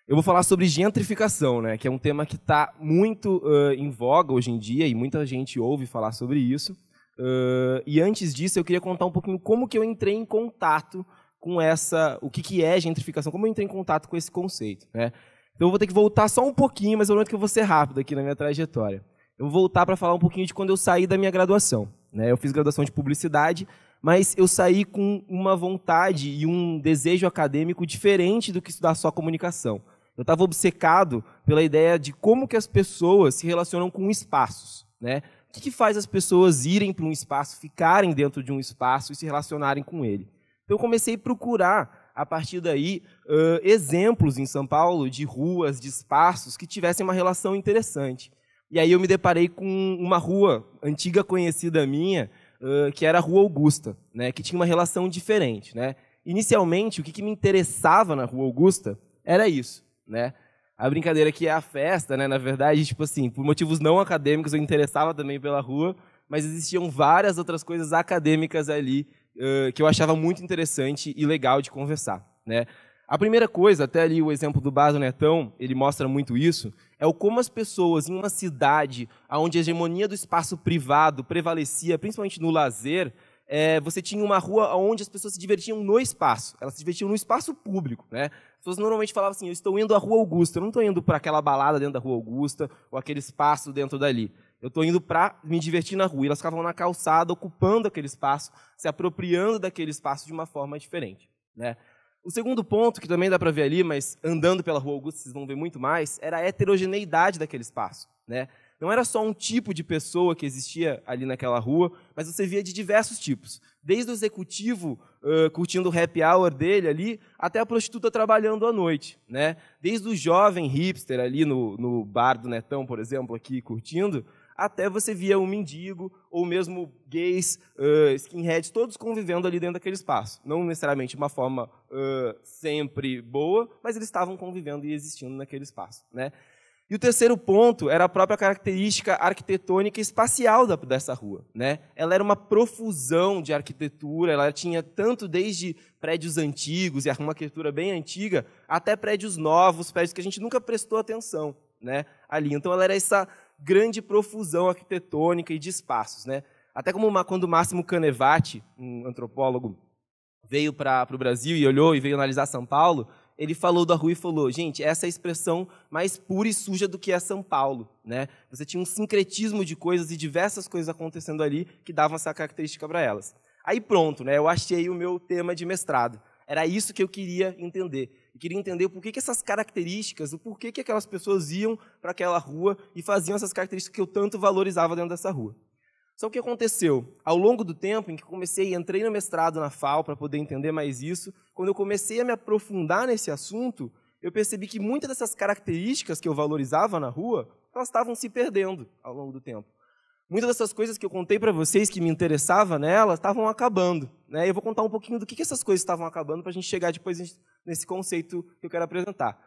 Eu vou falar sobre gentrificação, né, que é um tema que está muito em voga hoje em dia e muita gente ouve falar sobre isso. E antes disso, eu queria contar um pouquinho como que eu entrei em contato com o que é gentrificação, como eu entrei em contato com esse conceito, né? Então eu vou ter que voltar só um pouquinho, mas eu prometo que eu vou ser rápido aqui na minha trajetória. Eu vou voltar para falar um pouquinho de quando eu saí da minha graduação, né? Eu fiz graduação de publicidade, mas eu saí com uma vontade e um desejo acadêmico diferente do que estudar só comunicação. Eu estava obcecado pela ideia de como que as pessoas se relacionam com espaços, né? O que faz as pessoas irem para um espaço, ficarem dentro de um espaço e se relacionarem com ele? Então eu comecei a procurar, a partir daí, exemplos em São Paulo de ruas, de espaços que tivessem uma relação interessante. E aí eu me deparei com uma rua antiga conhecida minha, que era a Rua Augusta, né? Que tinha uma relação diferente, né? Inicialmente, o que me interessava na Rua Augusta era isso, né? A brincadeira que é a festa, né? Na verdade, tipo assim, por motivos não acadêmicos, eu interessava também pela rua, mas existiam várias outras coisas acadêmicas ali que eu achava muito interessante e legal de conversar, né? A primeira coisa, até ali o exemplo do Bar do Netão, ele mostra muito isso, é o como as pessoas em uma cidade onde a hegemonia do espaço privado prevalecia, principalmente no lazer, você tinha uma rua onde as pessoas se divertiam no espaço. Elas se divertiam no espaço público, né? As pessoas normalmente falavam assim, eu estou indo à Rua Augusta, eu não estou indo para aquela balada dentro da Rua Augusta ou aquele espaço dentro dali. Eu estou indo para me divertir na rua. E elas ficavam na calçada, ocupando aquele espaço, se apropriando daquele espaço de uma forma diferente, né? O segundo ponto, que também dá para ver ali, mas andando pela Rua Augusta vocês vão ver muito mais, era a heterogeneidade daquele espaço, né? Não era só um tipo de pessoa que existia ali naquela rua, mas você via de diversos tipos. Desde o executivo curtindo o happy hour dele ali, até a prostituta trabalhando à noite, né? Desde o jovem hipster ali no bar do Netão, por exemplo, aqui curtindo, até você via um mendigo, ou mesmo gays, skinheads, todos convivendo ali dentro daquele espaço. Não necessariamente de uma forma sempre boa, mas eles estavam convivendo e existindo naquele espaço, né? E o terceiro ponto era a própria característica arquitetônica e espacial dessa rua, né? Ela era uma profusão de arquitetura, ela tinha tanto desde prédios antigos e uma arquitetura bem antiga, até prédios novos, prédios que a gente nunca prestou atenção, né, ali. Então ela era essa grande profusão arquitetônica e de espaços, né? Até como quando o Máximo Canevati, um antropólogo, veio para o Brasil e olhou e veio analisar São Paulo, ele falou da rua e falou, gente, essa é a expressão mais pura e suja do que é São Paulo, né? Você tinha um sincretismo de coisas e diversas coisas acontecendo ali que davam essa característica para elas. Aí pronto, né? Eu achei o meu tema de mestrado. Era isso que eu queria entender. Eu queria entender o porquê que essas características, o porquê que aquelas pessoas iam para aquela rua e faziam essas características que eu tanto valorizava dentro dessa rua. Só que o que aconteceu? Ao longo do tempo em que entrei no mestrado na FAO para poder entender mais isso, quando eu comecei a me aprofundar nesse assunto, eu percebi que muitas dessas características que eu valorizava na rua, elas estavam se perdendo ao longo do tempo. Muitas dessas coisas que eu contei para vocês que me interessava nelas estavam acabando, né? Eu vou contar um pouquinho do que essas coisas estavam acabando para a gente chegar depois nesse conceito que eu quero apresentar.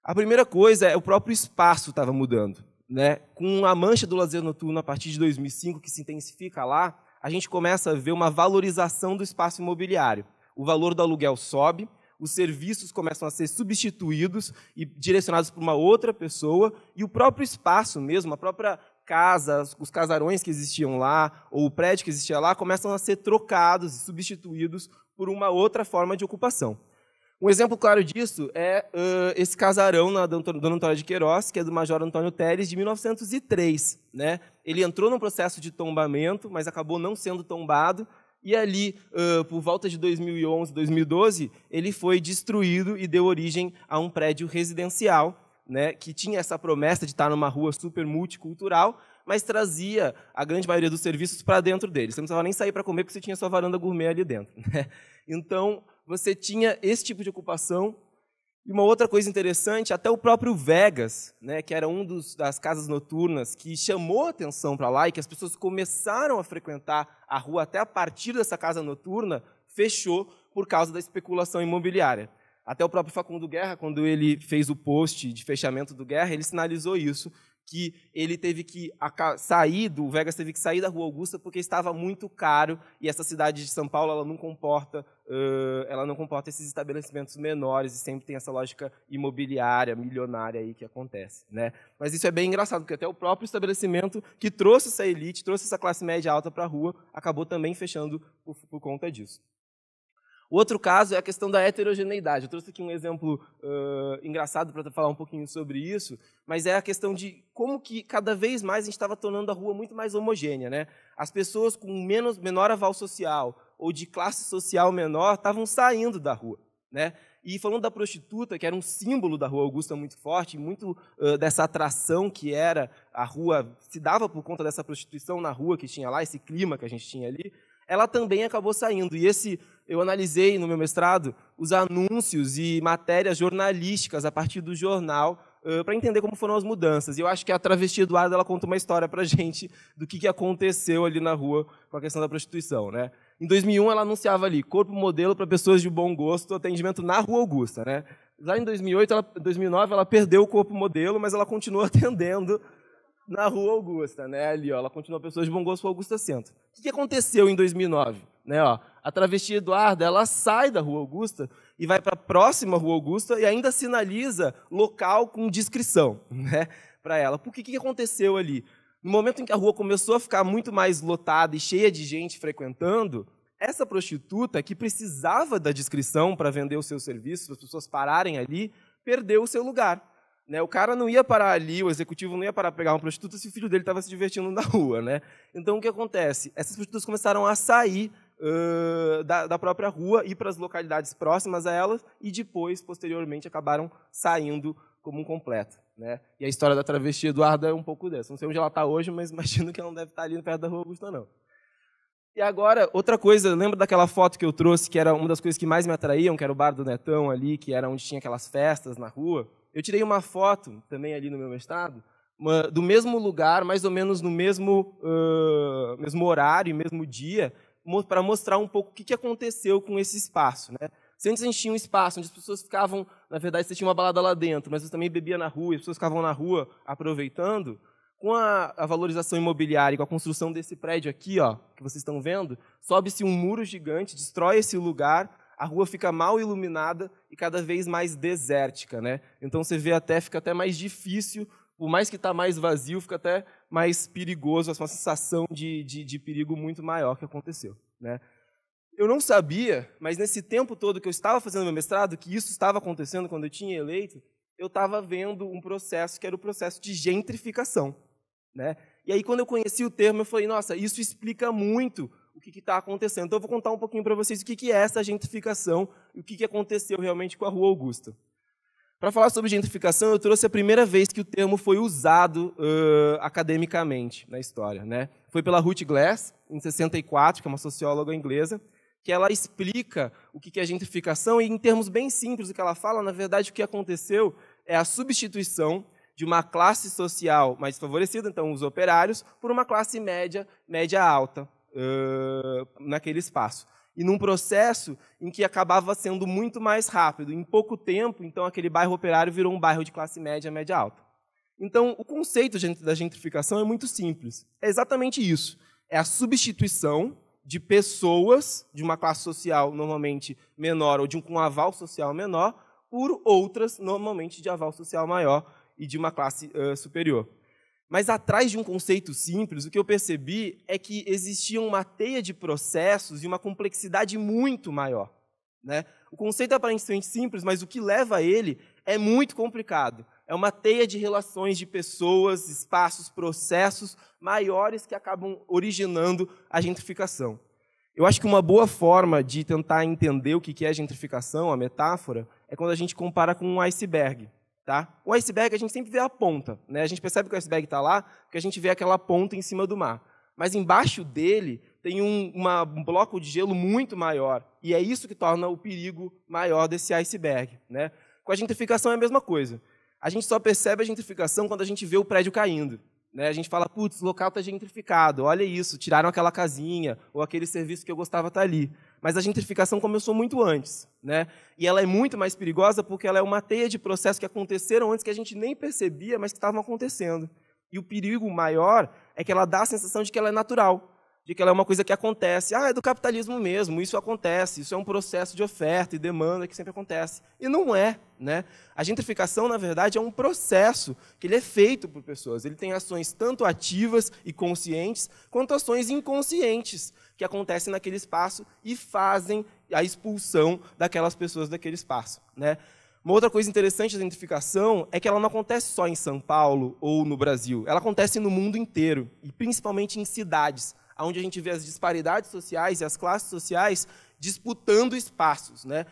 A primeira coisa é o próprio espaço estava mudando, né? Com a mancha do lazer noturno a partir de 2005, que se intensifica lá, a gente começa a ver uma valorização do espaço imobiliário. O valor do aluguel sobe, os serviços começam a ser substituídos e direcionados para uma outra pessoa, e o próprio espaço mesmo, a própria casa, os casarões que existiam lá, ou o prédio que existia lá, começam a ser trocados e substituídos por uma outra forma de ocupação. Um exemplo claro disso é esse casarão na Dona Antônia de Queiroz, que é do Major Antônio Teles, de 1903. Né? Ele entrou num processo de tombamento, mas acabou não sendo tombado, e ali, por volta de 2011, 2012, ele foi destruído e deu origem a um prédio residencial, né, que tinha essa promessa de estar numa rua super multicultural, mas trazia a grande maioria dos serviços para dentro dele. Você não precisava nem sair para comer, porque você tinha sua varanda gourmet ali dentro. Né? Então, você tinha esse tipo de ocupação. E uma outra coisa interessante, até o próprio Vegas, né, que era das casas noturnas que chamou a atenção para lá e que as pessoas começaram a frequentar a rua até a partir dessa casa noturna, fechou por causa da especulação imobiliária. Até o próprio Facundo Guerra, quando ele fez o post de fechamento do Guerra, ele sinalizou isso, que ele teve que sair o Vegas teve que sair da Rua Augusta porque estava muito caro e essa cidade de São Paulo ela não comporta esses estabelecimentos menores e sempre tem essa lógica imobiliária, milionária aí que acontece, né? Mas isso é bem engraçado, porque até o próprio estabelecimento que trouxe essa elite, trouxe essa classe média alta para a rua, acabou também fechando por conta disso. O outro caso é a questão da heterogeneidade. Eu trouxe aqui um exemplo engraçado para falar um pouquinho sobre isso, mas é a questão de como que cada vez mais a gente estava tornando a rua muito mais homogênea, né? As pessoas com menor aval social ou de classe social menor estavam saindo da rua, né? E falando da prostituta, que era um símbolo da Rua Augusta muito forte, muito dessa atração que era a rua, se dava por conta dessa prostituição na rua que tinha lá, esse clima que a gente tinha ali, ela também acabou saindo. E eu analisei no meu mestrado os anúncios e matérias jornalísticas a partir do jornal para entender como foram as mudanças. E eu acho que a Travesti Eduarda ela conta uma história para a gente do que aconteceu ali na rua com a questão da prostituição, né? Em 2001, ela anunciava ali, corpo modelo para pessoas de bom gosto, atendimento na Rua Augusta, né? Já em 2009, ela perdeu o corpo modelo, mas ela continuou atendendo na Rua Augusta, né? Ali, ó, ela continua pessoas de bom gosto para Augusta Centro. O que aconteceu em 2009? Né, ó, a Travesti Eduarda, ela sai da Rua Augusta e vai para a próxima Rua Augusta e ainda sinaliza local com descrição, né, para ela. Por que aconteceu ali? No momento em que a rua começou a ficar muito mais lotada e cheia de gente frequentando, essa prostituta, que precisava da descrição para vender os seus serviços, para as pessoas pararem ali, perdeu o seu lugar. Né? O cara não ia parar ali, o executivo não ia parar para pegar uma prostituta se o filho dele estava se divertindo na rua. Né? Então, o que acontece? Essas prostitutas começaram a sair da própria rua, ir para as localidades próximas a elas e depois, posteriormente, acabaram saindo como um completo. Né? E a história da Travesti Eduarda é um pouco dessa. Não sei onde ela está hoje, mas imagino que ela não deve estar ali perto da Rua Augusta, não. E agora, outra coisa, lembra daquela foto que eu trouxe, que era uma das coisas que mais me atraíam, que era o Bar do Netão ali, que era onde tinha aquelas festas na rua? Eu tirei uma foto, também ali no meu mestrado, do mesmo lugar, mais ou menos no mesmo horário, mesmo dia, para mostrar um pouco o que aconteceu com esse espaço. Né? Se antes a gente tinha um espaço onde as pessoas ficavam, na verdade, você tinha uma balada lá dentro, mas você também bebia na rua, e as pessoas ficavam na rua aproveitando, com a valorização imobiliária, com a construção desse prédio aqui, ó, que vocês estão vendo, sobe-se um muro gigante, destrói esse lugar, a rua fica mal iluminada e cada vez mais desértica. Né? Então você vê fica até mais difícil, por mais que está mais vazio, fica até mais perigoso, uma sensação de perigo muito maior que aconteceu. Né? Eu não sabia, mas nesse tempo todo que eu estava fazendo meu mestrado, que isso estava acontecendo quando eu tinha eleito, eu estava vendo um processo que era o processo de gentrificação. Né? E aí, quando eu conheci o termo, eu falei, nossa, isso explica muito o que está acontecendo. Então, eu vou contar um pouquinho para vocês o que é essa gentrificação e o que aconteceu realmente com a Rua Augusta. Para falar sobre gentrificação, eu trouxe a primeira vez que o termo foi usado academicamente na história. Né? Foi pela Ruth Glass, em 64, que é uma socióloga inglesa, que ela explica o que é gentrificação e, em termos bem simples, o que ela fala, na verdade, o que aconteceu é a substituição de uma classe social mais favorecida, então os operários, por uma classe média alta naquele espaço. E num processo em que acabava sendo muito mais rápido. Em pouco tempo, então, aquele bairro operário virou um bairro de classe média alta. Então, o conceito da gentrificação é muito simples. É exatamente isso. É a substituição de pessoas de uma classe social normalmente menor ou com um aval social menor por outras normalmente de aval social maior e de uma classe superior. Mas atrás de um conceito simples, o que eu percebi é que existia uma teia de processos e uma complexidade muito maior. Né? O conceito é aparentemente simples, mas o que leva a ele é muito complicado. É uma teia de relações de pessoas, espaços, processos maiores que acabam originando a gentrificação. Eu acho que uma boa forma de tentar entender o que é gentrificação, a metáfora, é quando a gente compara com um iceberg. Tá? O iceberg, a gente sempre vê a ponta. Né? A gente percebe que o iceberg está lá porque a gente vê aquela ponta em cima do mar. Mas embaixo dele tem um bloco de gelo muito maior. E é isso que torna o perigo maior desse iceberg. Né? Com a gentrificação é a mesma coisa. A gente só percebe a gentrificação quando a gente vê o prédio caindo. Né? A gente fala, putz, o local está gentrificado, olha isso, tiraram aquela casinha, ou aquele serviço que eu gostava está ali. Mas a gentrificação começou muito antes. Né? E ela é muito mais perigosa porque ela é uma teia de processos que aconteceram antes que a gente nem percebia, mas que estavam acontecendo. E o perigo maior é que ela dá a sensação de que ela é natural, de que ela é uma coisa que acontece. É do capitalismo mesmo, isso acontece, isso é um processo de oferta e demanda que sempre acontece. E não é, né? A gentrificação, na verdade, é um processo que ele é feito por pessoas. Ele tem ações tanto ativas e conscientes, quanto ações inconscientes, que acontecem naquele espaço e fazem a expulsão daquelas pessoas daquele espaço, né? Uma outra coisa interessante da gentrificação é que ela não acontece só em São Paulo ou no Brasil. Ela acontece no mundo inteiro, e principalmente em cidades, onde a gente vê as disparidades sociais e as classes sociais disputando espaços, né?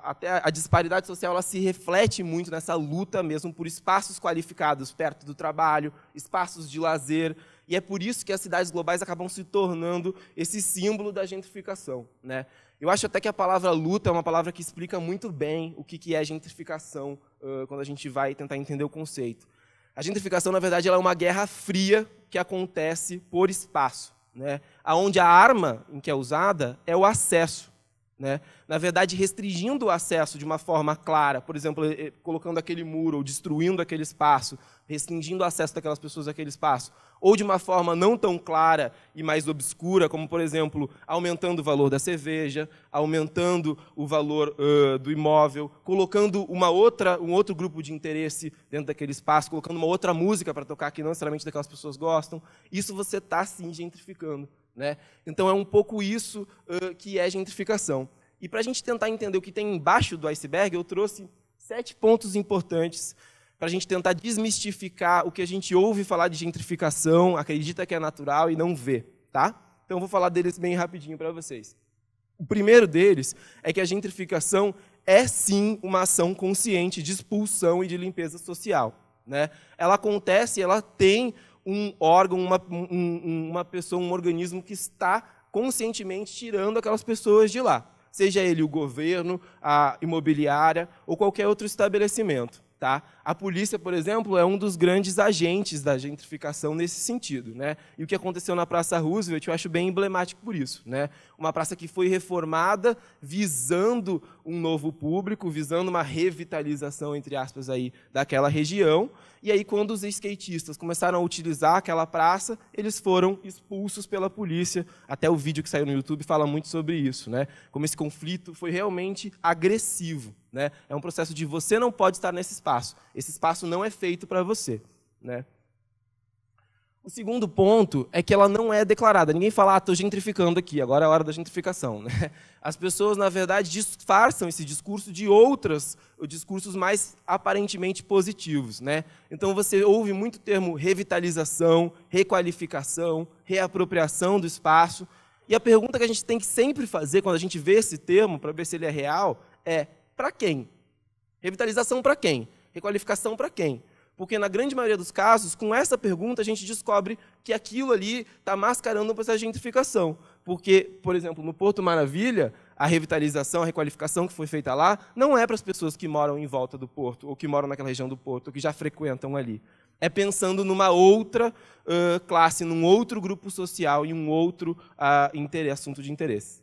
Até a disparidade social ela se reflete muito nessa luta mesmo por espaços qualificados perto do trabalho, espaços de lazer, e é por isso que as cidades globais acabam se tornando esse símbolo da gentrificação, né? Eu acho até que a palavra luta é uma palavra que explica muito bem o que é gentrificação, quando a gente vai tentar entender o conceito. A gentrificação, na verdade, ela é uma guerra fria que acontece por espaço, né? Onde a arma em que é usada é o acesso, né? Na verdade, restringindo o acesso de uma forma clara, por exemplo, colocando aquele muro ou destruindo aquele espaço, restringindo o acesso daquelas pessoas àquele espaço, ou de uma forma não tão clara e mais obscura, como, por exemplo, aumentando o valor da cerveja, aumentando o valor do imóvel, colocando um outro grupo de interesse dentro daquele espaço, colocando uma outra música para tocar que não necessariamente daquelas pessoas gostam. Isso você está, sim, gentrificando, né? Então, é um pouco isso que é gentrificação. E para a gente tentar entender o que tem embaixo do iceberg, eu trouxe 7 pontos importantes para a gente tentar desmistificar o que a gente ouve falar de gentrificação, acredita que é natural e não vê, tá? Então, eu vou falar deles bem rapidinho para vocês. O primeiro deles é que a gentrificação é, sim, uma ação consciente de expulsão e de limpeza social, né? Ela acontece, ela tem um órgão, uma pessoa, um organismo que está conscientemente tirando aquelas pessoas de lá, seja ele o governo, a imobiliária ou qualquer outro estabelecimento. Tá? A polícia, por exemplo, é um dos grandes agentes da gentrificação nesse sentido, né? E o que aconteceu na Praça Roosevelt eu acho bem emblemático por isso, né? Uma praça que foi reformada visando um novo público, visando uma revitalização, entre aspas, aí, daquela região. E aí, quando os skatistas começaram a utilizar aquela praça, eles foram expulsos pela polícia. Até o vídeo que saiu no YouTube fala muito sobre isso, né? Como esse conflito foi realmente agressivo, né? É um processo de você não pode estar nesse espaço. Esse espaço não é feito para você, né? O segundo ponto é que ela não é declarada. Ninguém fala, estou gentrificando aqui, agora é a hora da gentrificação, né? As pessoas, na verdade, disfarçam esse discurso de outros discursos mais aparentemente positivos, né? Então, você ouve muito o termo revitalização, requalificação, reapropriação do espaço. E a pergunta que a gente tem que sempre fazer quando a gente vê esse termo, para ver se ele é real, é para quem? Revitalização para quem? Requalificação para quem? Porque, na grande maioria dos casos, com essa pergunta, a gente descobre que aquilo ali está mascarando um processo de gentrificação. Porque, por exemplo, no Porto Maravilha, a revitalização, a requalificação que foi feita lá, não é para as pessoas que moram em volta do Porto, ou que moram naquela região do Porto, ou que já frequentam ali. É pensando numa outra classe, num outro grupo social, em um outro assunto de interesse.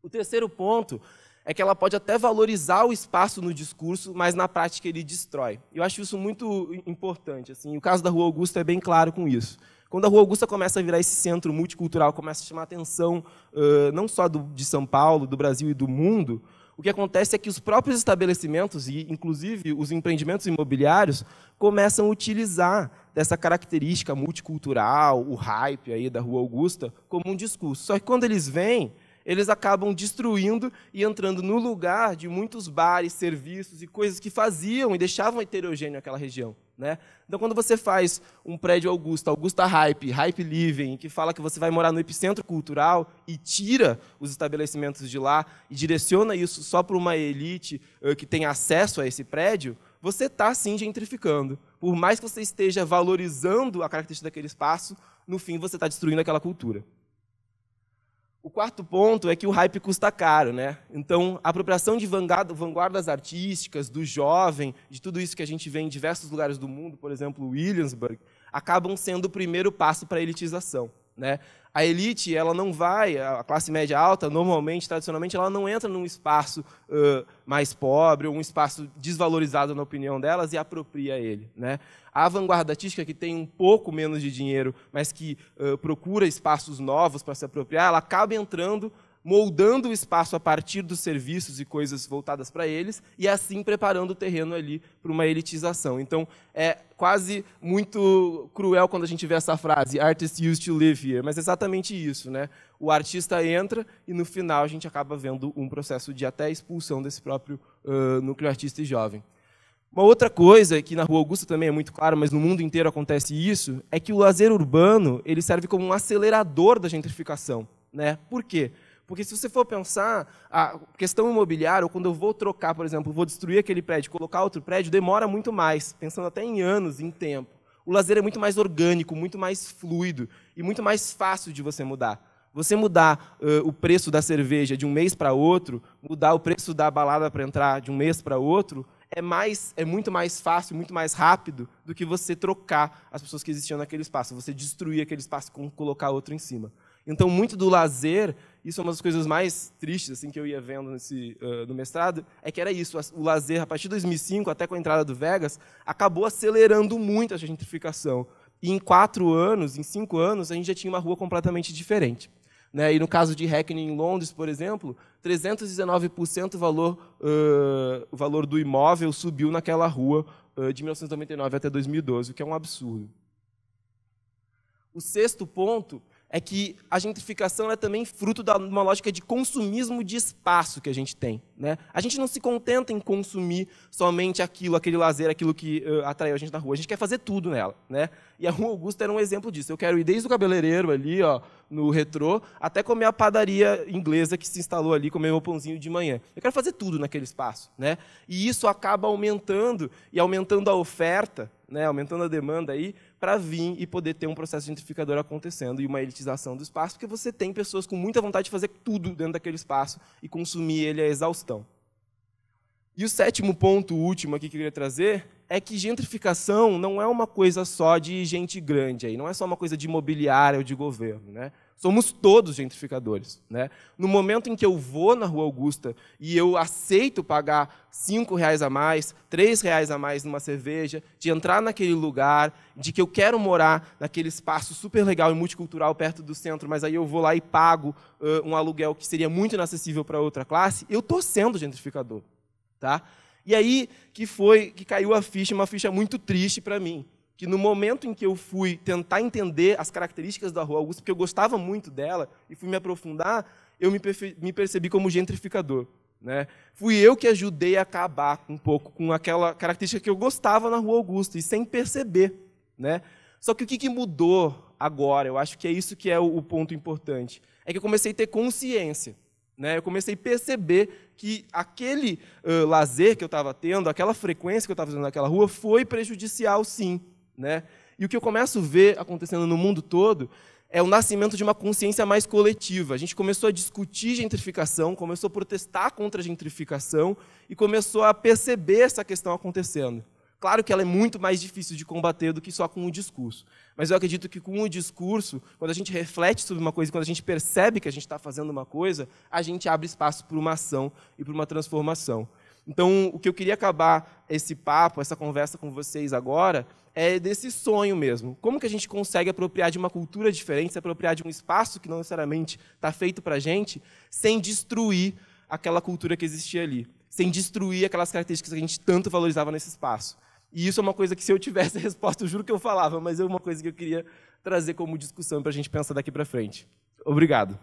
O terceiro ponto é que ela pode até valorizar o espaço no discurso, mas na prática ele destrói. Eu acho isso muito importante. Assim. O caso da Rua Augusta é bem claro com isso. Quando a Rua Augusta começa a virar esse centro multicultural, começa a chamar a atenção não só de São Paulo, do Brasil e do mundo, o que acontece é que os próprios estabelecimentos, e inclusive os empreendimentos imobiliários, começam a utilizar dessa característica multicultural, o hype aí da Rua Augusta, como um discurso. Só que quando eles vêm, eles acabam destruindo e entrando no lugar de muitos bares, serviços e coisas que faziam e deixavam heterogêneo aquela região, né? Então, quando você faz um prédio Augusta Hype, Hype Living, que fala que você vai morar no epicentro cultural e tira os estabelecimentos de lá e direciona isso só para uma elite que tem acesso a esse prédio, você está, sim, gentrificando. Por mais que você esteja valorizando a característica daquele espaço, no fim, você está destruindo aquela cultura. O quarto ponto é que o hype custa caro, né? Então, a apropriação de vanguardas artísticas, do jovem, de tudo isso que a gente vê em diversos lugares do mundo, por exemplo, Williamsburg, acabam sendo o primeiro passo para a elitização, né? A elite, ela não vai, a classe média alta, normalmente, tradicionalmente, ela não entra num espaço mais pobre, ou um espaço desvalorizado na opinião delas, e apropria ele, né? A vanguarda artística, que tem um pouco menos de dinheiro, mas que procura espaços novos para se apropriar, ela acaba entrando, moldando o espaço a partir dos serviços e coisas voltadas para eles, e assim preparando o terreno ali para uma elitização. Então, é quase muito cruel quando a gente vê essa frase, artists used to live here, mas é exatamente isso, né? O artista entra e, no final, a gente acaba vendo um processo de até expulsão desse próprio núcleo artista e jovem. Uma outra coisa, que na Rua Augusta também é muito claro, mas no mundo inteiro acontece isso, é que o lazer urbano ele serve como um acelerador da gentrificação, né? Por quê? Porque se você for pensar, a questão imobiliária, ou quando eu vou trocar, por exemplo, vou destruir aquele prédio, colocar outro prédio, demora muito mais, pensando até em anos, em tempo. O lazer é muito mais orgânico, muito mais fluido e muito mais fácil de você mudar. Você mudar o preço da cerveja de um mês para outro, mudar o preço da balada para entrar de um mês para outro, é muito mais fácil, muito mais rápido do que você trocar as pessoas que existiam naquele espaço, você destruir aquele espaço e colocar outro em cima. Então, muito do lazer, isso é uma das coisas mais tristes assim, que eu ia vendo no mestrado, é que era isso, o lazer, a partir de 2005, até com a entrada do Vegas, acabou acelerando muito a gentrificação. E em 4 anos, em 5 anos, a gente já tinha uma rua completamente diferente. Né? E no caso de Hackney, em Londres, por exemplo, 319% o valor do imóvel subiu naquela rua de 1999 até 2012, o que é um absurdo. O 6º ponto é que a gentrificação é também fruto de uma lógica de consumismo de espaço que a gente tem, né? A gente não se contenta em consumir somente aquele lazer, aquilo que atraiu a gente na rua. A gente quer fazer tudo nela, né? E a Rua Augusta era um exemplo disso. Eu quero ir desde o cabeleireiro ali, ó, no retrô, até comer a padaria inglesa que se instalou ali, comer meu pãozinho de manhã. Eu quero fazer tudo naquele espaço, né? E isso acaba aumentando a oferta, né, aumentando a demanda aí, para vir e poder ter um processo gentrificador acontecendo e uma elitização do espaço, porque você tem pessoas com muita vontade de fazer tudo dentro daquele espaço e consumir ele à exaustão. E o 7º ponto, último aqui que eu queria trazer, é que gentrificação não é uma coisa só de gente grande, aí, não é só uma coisa de imobiliária ou de governo, né? Somos todos gentrificadores, né? No momento em que eu vou na Rua Augusta e eu aceito pagar R$5 a mais, R$3 a mais numa cerveja, de entrar naquele lugar, de que eu quero morar naquele espaço super legal e multicultural perto do centro, mas aí eu vou lá e pago um aluguel que seria muito inacessível para outra classe, eu estou sendo gentrificador. Tá? E aí que caiu a ficha, uma ficha muito triste para mim, que no momento em que eu fui tentar entender as características da Rua Augusta, porque eu gostava muito dela, e fui me aprofundar, eu me percebi como gentrificador. Né? Fui eu que ajudei a acabar um pouco com aquela característica que eu gostava na Rua Augusta, e sem perceber. Né? Só que o que mudou agora, eu acho que é isso que é o ponto importante, é que eu comecei a ter consciência. Né? Eu comecei a perceber que aquele lazer que eu estava tendo, aquela frequência que eu estava fazendo naquela rua, foi prejudicial, sim. Né? E o que eu começo a ver acontecendo no mundo todo é o nascimento de uma consciência mais coletiva. A gente começou a discutir gentrificação, começou a protestar contra a gentrificação e começou a perceber essa questão acontecendo. Claro que ela é muito mais difícil de combater do que só com o discurso. Mas eu acredito que com o discurso, quando a gente reflete sobre uma coisa, quando a gente percebe que a gente está fazendo uma coisa, a gente abre espaço para uma ação e para uma transformação. Então, o que eu queria acabar esse papo, essa conversa com vocês agora, é desse sonho mesmo. Como que a gente consegue apropriar de uma cultura diferente, se apropriar de um espaço que não necessariamente está feito para a gente, sem destruir aquela cultura que existia ali, sem destruir aquelas características que a gente tanto valorizava nesse espaço. E isso é uma coisa que, se eu tivesse a resposta, eu juro que eu falava, mas é uma coisa que eu queria trazer como discussão para a gente pensar daqui para frente. Obrigado.